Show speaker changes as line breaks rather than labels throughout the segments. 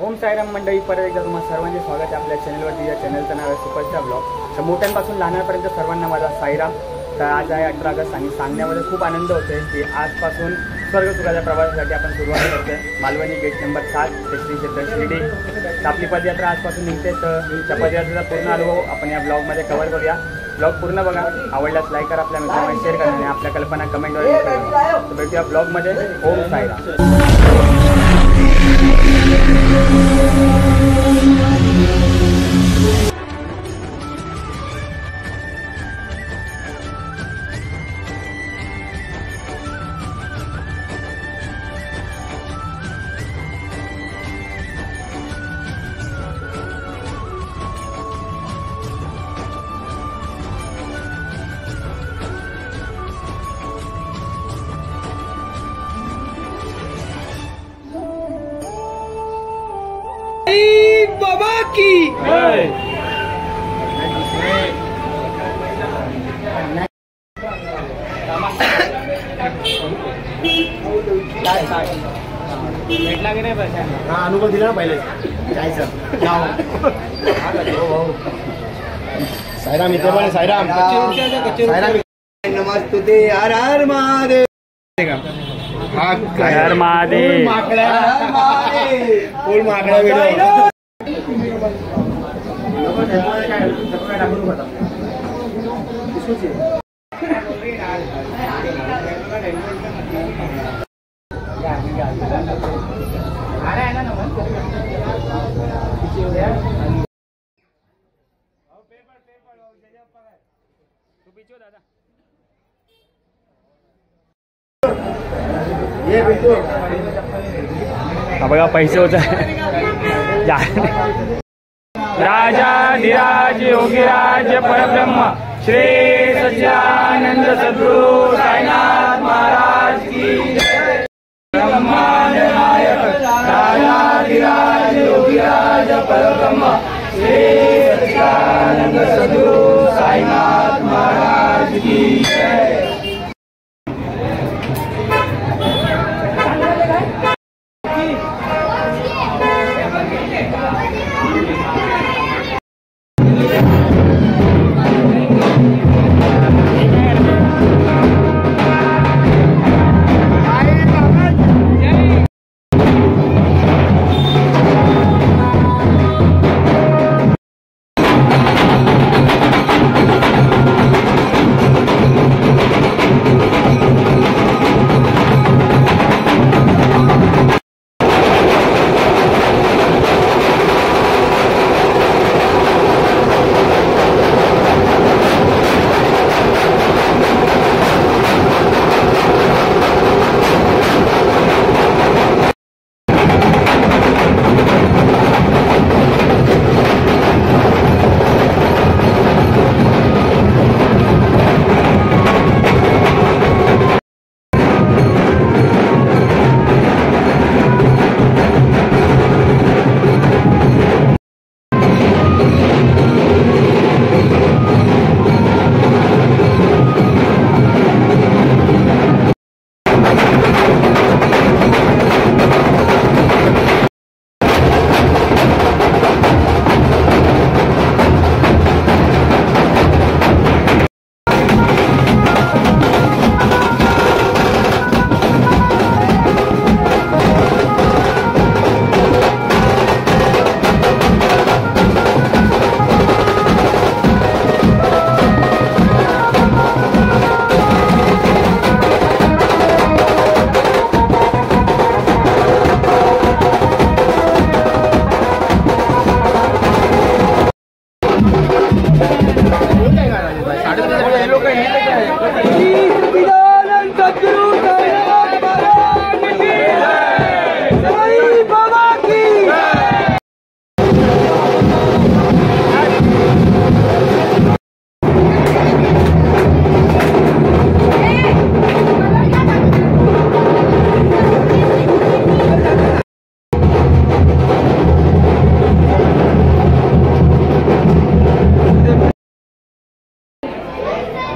ओम साईराम मंडळी, परत एकदा तुम्हाला सर्वांचे स्वागत आहे आपल्या चॅनलवरती। या चॅनलचं नाव आहे सुपरस्टार ब्लॉग। तर मोठ्यांपासून लहानांपर्यंत सर्वांना माझा साईराम। तर आज आहे 18 ऑगस्ट आणि सांगण्यामध्ये खूप आनंद होतोय की आजपासून स्वर्ग सुखाच्या प्रवासासाठी आपण सुरुवात करतोय। मालवणी गेट नंबर 7 ते श्री क्षेत्र शिर्डी। तर आपली पदयात्रा आजपासून निघते। तर त्या पदयात्रेचा पूर्ण अनुभव आपण या ब्लॉगमध्ये कव्हर करूया। ब्लॉग पूर्ण बघा, आवडल्यास लाईक करा, आपल्या मित्रांना शेअर करा आणि आपल्या कल्पना कमेंटवर करा। तर भेटूया ब्लॉगमध्ये। ओम साईराम।
बाबा की
भेटला की नाही पैसा?
हा, अनुभव दिला ना पहिले जायचं। साईराम इथे पण साईराम साईराम नमस्तुते हर हर महादेव।
हर महादेव।
फुल माकडा व्हिडिओ।
बघा पैसे होत राजा धीराज योगीराज परब्रह्म श्री सच्चिदानंद सद्गुरु साईनाथ महाराज की जय। ब्रह्मांड नायक राजा धीराज योगीराज परब्रह्म श्री सच्चिदानंद सद्गुरु साईनाथ महाराज की जय।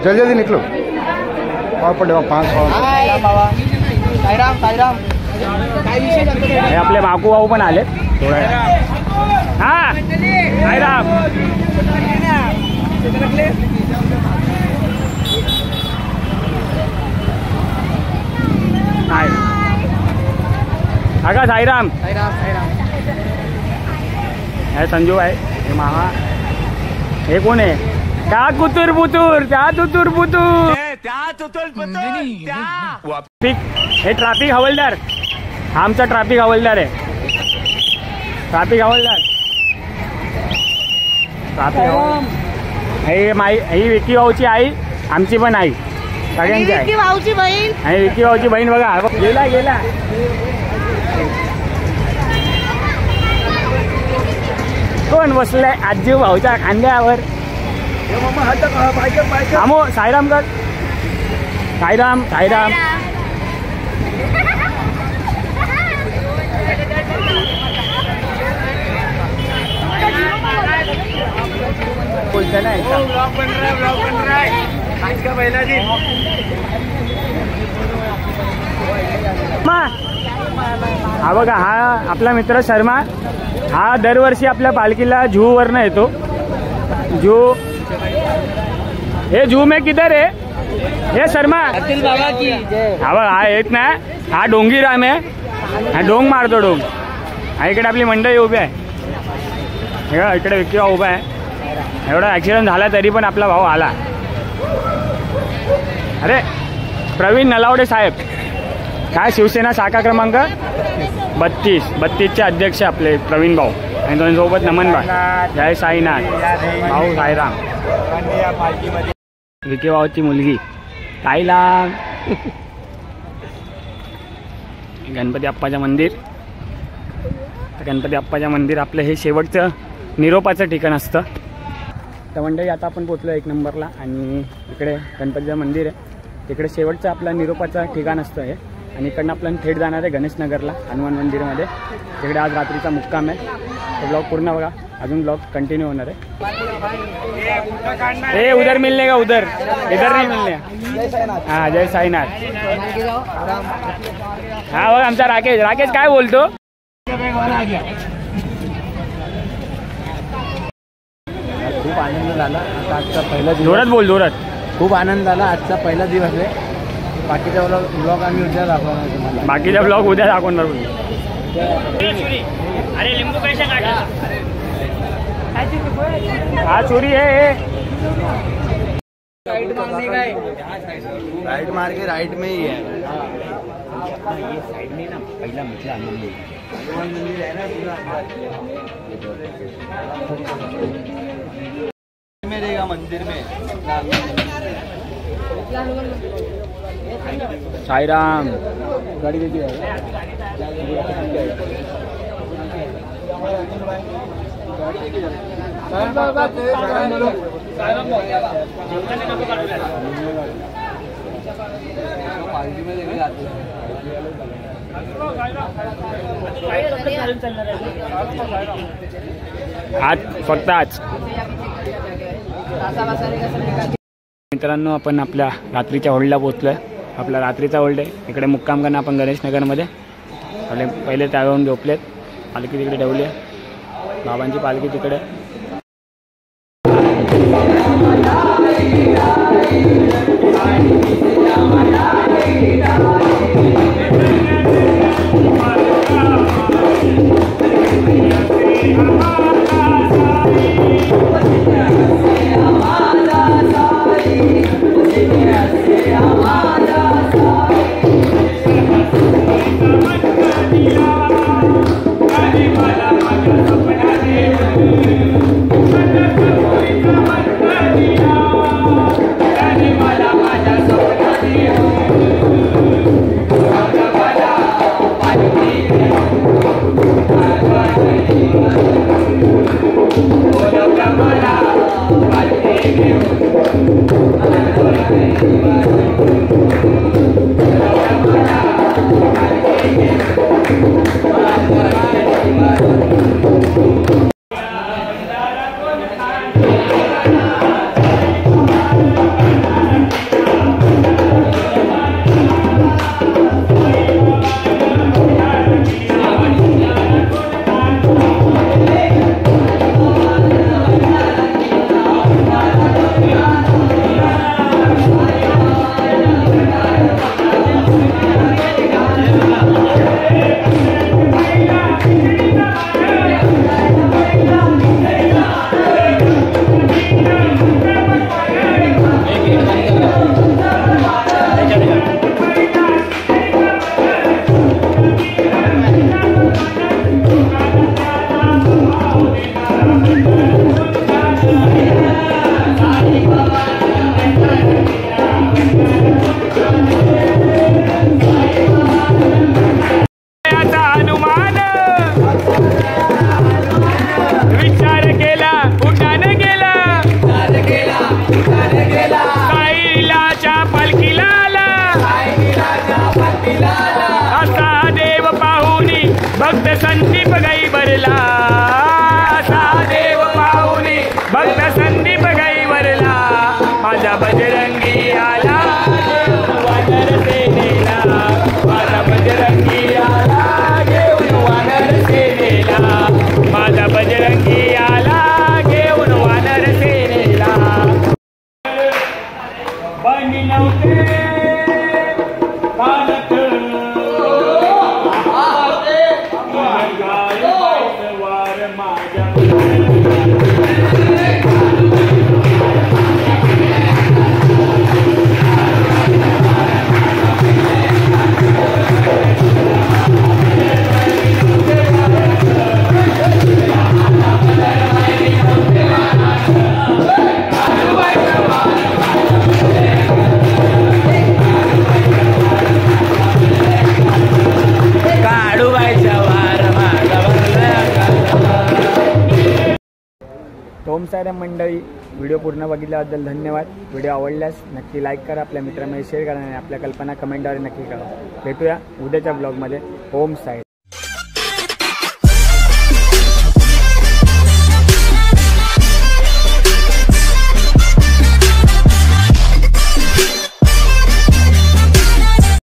जल्दी जल्दी निकलो। और पड़े 5
साईराम साईराम
आपले बाकू भाऊ पण आले। थोडा हा साईराम अगा साईराम हे संजू आहे हे मामा हे कोण आहे त्या कुतूर बुतूर हे ट्रॅफिक हवालदार हा आमचा ट्रॅफिक हवालदार आहे हे माई ही विकी भाऊची आई आमची पण आई सगळ्यांची आई
भाऊची बहीण
आणि विकी भाऊची बहीण बघा गेला कोण बसलाय आजी भाऊच्या खांद्यावर आमो साईराम कर साईराम बोलते ना
ब्लॉग बन रहा है आज का पहला दिन
हा बघा हा आपला मित्र शर्मा हा दरवर्षी आपल्या पालखीला झूवरनं येतो झू हे झू में किधर है हे शर्मा
बाबा की
हा बघा हा येत ना हा डोंगीराम आहे हा डोंग मारतो डोंग हा इकडे आपली मंडळी उभी आहे हे इकडे विकी भाऊ उभा आहे एवढा ॲक्सिडेंट झाला तरी पण आपला भाऊ आला अरे प्रवीण नलावडे साहेब काय शिवसेना शाखा क्रमांक 32चे अध्यक्ष आपले प्रवीण भाऊ आणि दोन्हीसोबत नमन भाई जय साईनाथ भाऊ साईराम विकी भाऊची मुलगी साईराम गणपती अप्पाचं मंदिर गणपती अप्पाचं मंदिर आपलं हे शेवटचं निरोपाचं ठिकाण असतं तर मंडळी आता आपण पोचलो 1 नंबरला आणि इकडे गणपतीचं मंदिर आहे तिकडे शेवटचं आपलं निरोपाचं ठिकाण असतं हे आणि इकडनं आपल्याला थेट जाणार आहे गणेशनगरला हनुमान मंदिरमध्ये तिकडे आज रात्रीचा मुक्काम आहे तो ब्लॉग पूर्ण बघा अजून ब्लॉग कंटिन्यू होणार आहे ए उधर मिलने का उधर इधर नहीं मिलने हाँ जय साईनाथ हा बघा आमचा राकेश काय बोलतो
खूप आनंद झाला आता आजचा पहिला दिवस
जोरात बोल जोरात
खूप आनंद झाला आजचा पहिला दिवस आहे बाकीचा ब्लॉग आम्ही उद्या दाखवणार तुम्हाला
बाकीचा ब्लॉग उद्या दाखवणार अरे लिंबू कैसे काटा हा चोरी है
राइट मार के राइट में ही है
ये साइड में ना पहला मिथिला हनुमान मंदिर है ना
में रहेगा मंदिर में
साईराम
गाड़ी देखिए
आज फक्त आज मित्रांनो आपण आपल्या रात्रीच्या होल्डला पोहोचलोय आपला रात्रीचा होल्ड आहे इकडे मुक्काम करणं आपण गणेशनगरमध्ये आपले पहिले त्यावेळून झोपलेत पालखी तिकडे ठेवली आहे बाबांची पालखी तिकडे सायराम मंडळी, व्हिडिओ पूर्ण बघितल्याबद्दल धन्यवाद. व्हिडिओ आवडल्यास नक्की लाईक करा, आपल्या मित्रांमध्ये शेअर करा आणि आपल्या कल्पना कमेंटद्वारे नक्की करा. भेटूया उद्याच्या ब्लॉगमध्ये. ओम सायराम.